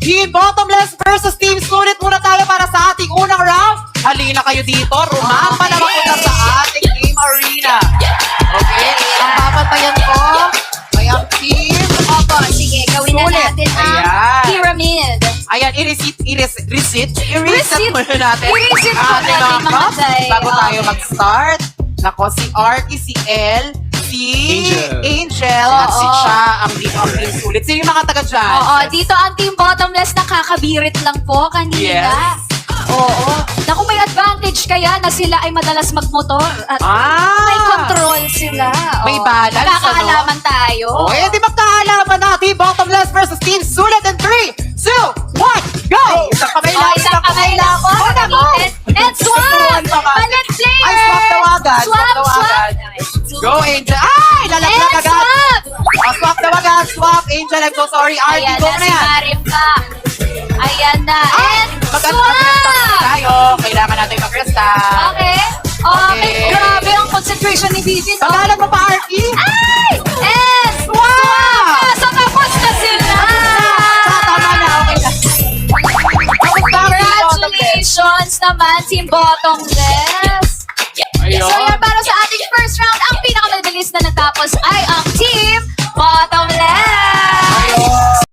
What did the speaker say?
Team Bottomless versus Team Sulit muna tayo para sa ating unang round. Halina kayo dito. Rumamba naman muna sa ating game arena. Okay? Ang babantayan ko ay ang team. Opo, sige, gawin na Sulit. natin ang Ayan. pyramid. Ayan, i-reset muna natin. I-reset ang muna ating natin, mga cups day. bago tayo Okay. mag-start. Nako, si Artie, si El, si Angel, at si Oo. Cha ang dito ang team Sulit. Sino yung mga taga dyan? Oo, dito ang Team Bottomless nakakabirit lang po kanina. Yes. Oo. Naku, may advantage kaya na sila ay madalas magmotor at may control sila. May Oo. balance, Nakakaalaman tayo. Oh, eh, di magkaalaman na. Team Bottomless versus Team Sulit in 3, 2, 1, go! Isang kamay lang, Isang kamay lang po. Gamitin. And swap! Palit player! Ay, swap tawagan. Swap! Go, Angel. Ay, lalaglag And agad. swap! Swap tawagan. Swap, Angel. I'm so sorry. Artie, Ayan go na na si yan. Marim pa. Ayan na. And Mag-restart swap! tayo. Kailangan natin mag-restart. Okay. Okay. Grabe ang concentration ni Vivi. No? Pangalan mo pa, Artie? Ay! And Swap! So tapos na sila! Tama na. Okay na. Congratulations naman, Team Bottomless! Ayun. So yan, para sa ating first round, ang pinakamabilis na natapos ay